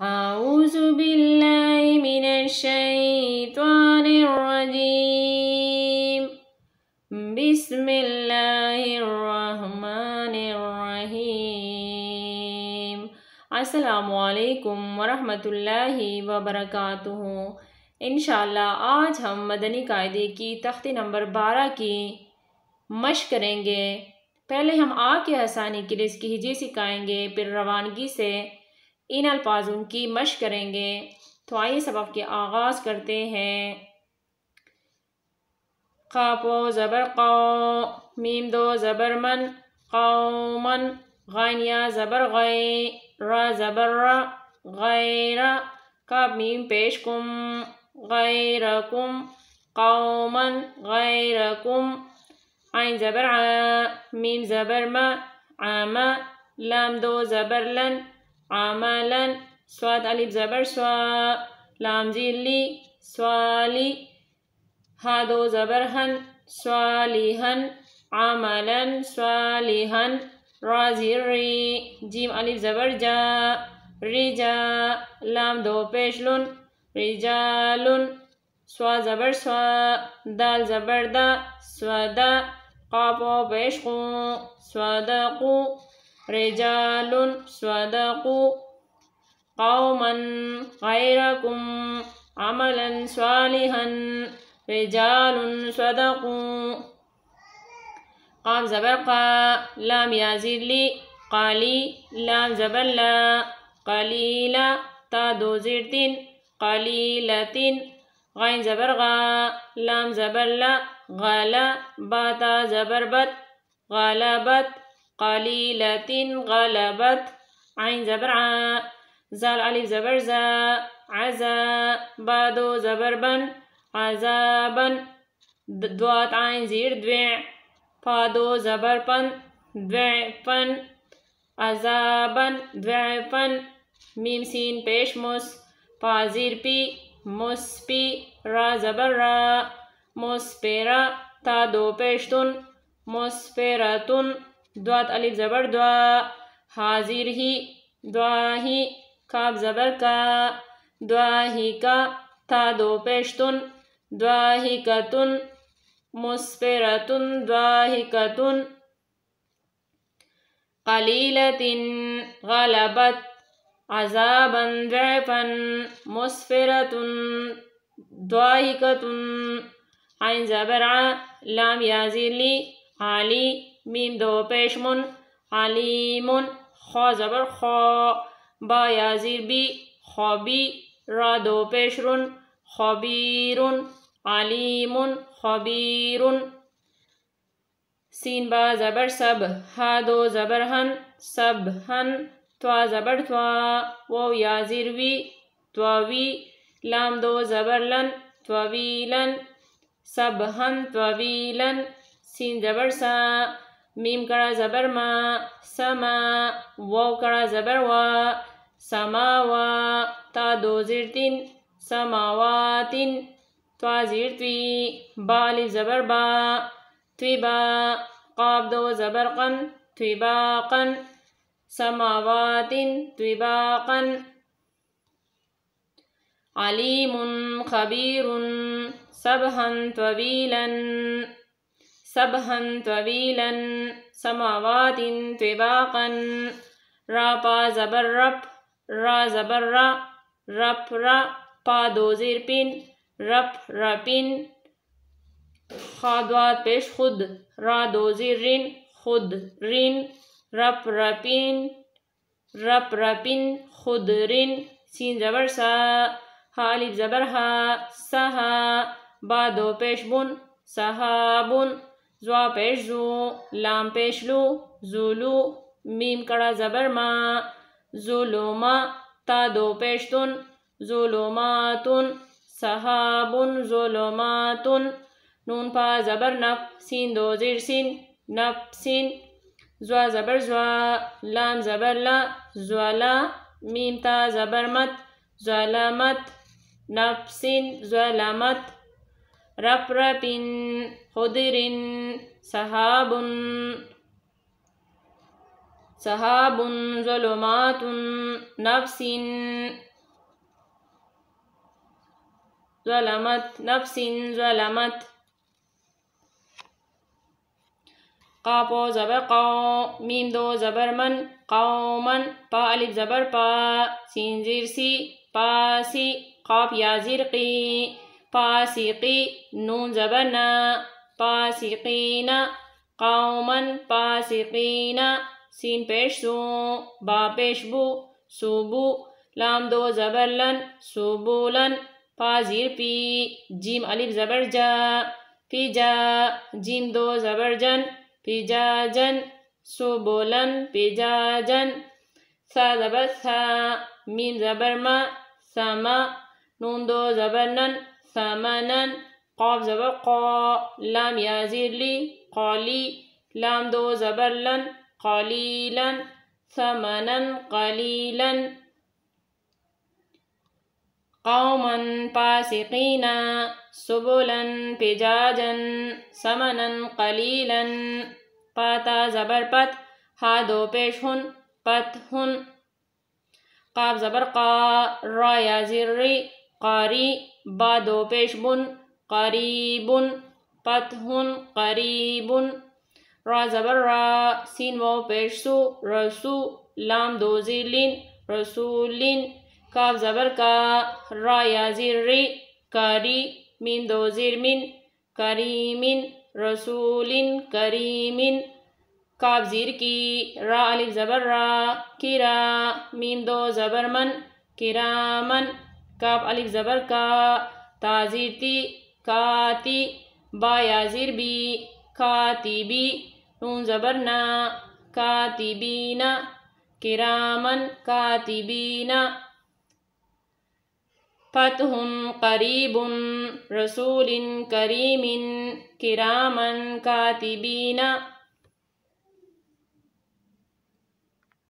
أعوذ بالله من الشيطان الرجيم بسم الله الرحمن الرحیم۔ السلام علیکم ورحمۃ اللہ وبرکاتہ۔ انشاءاللہ آج ہم مدنی قاعدے کی تختی نمبر 12 کی مشق کریں گے۔ پہلے ہم آ کے آسانی کے لیے اس کی ہجے سکھائیں گے، پھر روانگی سے ان الفاظوں کی مشق کریں گے۔ تو آئیے سبق کے آغاز کرتے ہیں۔ قاف و زبر قو، میم دو زبر من، قومن، غین یا زبر غی، را زبر را، غیر، کاف میم پیش کم، غیرکم، قومن غیرکم، عین زبر ع، میم زبر ما، عاما، لام دو زبر لن، عملن، صاد الف زبر سوا، لام زیر لی، سوالی، ہا دو زبر ہن، صالحن، عملن صالحن، را زیر ری، جیم الف زبر جا، رجا، لام دو پیش لن، رجالن، سوا زبر سوا، دال زبر دا، سودا، قاف و پیش قو، صدقو، رجال صدقوا، قوما غيركم عملا صالحا، رجال صدقوا، قاف زبر قا، لام یا زیر لی، قالی، لام زبر لا، قلیلا، تا دو زیر تین، قلیلتن، غین زبر غا، لام زبر لا، غلا، با تا زبر بت، غلبت، قلیلتن غلبت، عین زبر ع، زال الف زبر زا، عزا، با دو زبر بن، عذابن، دوات عین زیر دوع، پا دو زبر پن، دوعفن، عذابن دوعفن، میم سین پیش مس، پا زیر پی، مسپی، را زبر را، مسپرا، تا دو پیش تن، مسپرتن، دوات الف زبر دوا، حاضر ہی، دواہی، کاف زبر کا، دواہی کا، تا دو پیشتن، دواہی کتن، مسپرتن دواہکتن، قلیلتن غلبت، عذابا ضعفا، مسپرتن دواہکتن، عین زبر ع، لام یا زیر لی، علی، میم دو پیش من، علیمن، خا زبر خا، با یا زیر بی، خبی، را دو پیش رن، خبیرن، علیمن خبیرن، سین با زبر سب، ہا دو زبر ہن، سب ہن، توا زبر توا، واو یا زیر وی، تووی، لام دو زبر لن، طویلن، سب ہن طویلن، سین زبر سا، میم کڑا زبر ما، سما، واو کڑا زبر وا، سماوا، تا دو زیر تین، سماواتن، توا زیر توی، با الف زبر با، تویبا، قاف دو زبر قن، تویباقن، سماواتن تویباقن، علیم خبیر، سبحا طویلا، سبحا طویلا، سماوات طباقا، را پا زبر رپ، را زبر را، رپ را، پا دو زیر پن، رپ رپن، خا دوات پیش خود، را دو زیر رن، خود رن، رپ رپن، رپ رپن، خود رن، سین زبر سا، ہا الف زبر ہا، سہا، با دو پیش بن، سہابن، زوا پیش زو، لام پیش لو، زولو، میم کڑا زبر ما، ظلما، تا دو پیش تن، ظلماتن، سحابن ظلماتن، نون پا زبر نف، سین دو زیر سین، نفسن، زوا زبر زوا، لام زبر لا، زولا، میم تا زبر مت، ظلمت، نفسن ظلمت، رپ رپن، خدرن، سحابن، سحاب ظلمات، نفس ظلمت نفس ظلمت. قاف و زبر قا میم دو زبر من قومن پا الف زبر پا سین زیر سی پاسی قاف یا زیر قی پاسقی نون زبر نا پاسقین قومن پاسقین سین پیش سو با پیش بو سوبو لام دو زبر لن سوبولن پا زیر پی جیم الف زبر جا پی جا جیم دو زبر جن پی جا جن سوبولن پی جا جن سا زبر سا میم زبر ما سما نون دو زبر نن سمنن قاف زبر قا لام یا زیر لی قالی لام دو زبر لن قلیلن ثمنن قلیلن قوما فاسقین سبلا فجاجا ثمنا قلیلا پاتا زبر پت ہا دو پیش ہن پت ہن قاف زبر قا را یا زیر ری قاری با دو پیش بن قریبن پت ہن قریبن را زبر را سین و پیش سو رسو لام دو زیر لین رسولین کاف زبر کا را یا زیر ری کاری میم دو زیر من کریمن رسولن کریمن کاف زیر کی را الف زبر را کرا میم دو زبر من کرامن کاف الف زبر کا تا زیر تی کاتی با یا زیر بی کاتبی نون زبر نا کاتبین کرامن کاتبین فتح قریب رسول کریم کرامن کاتبین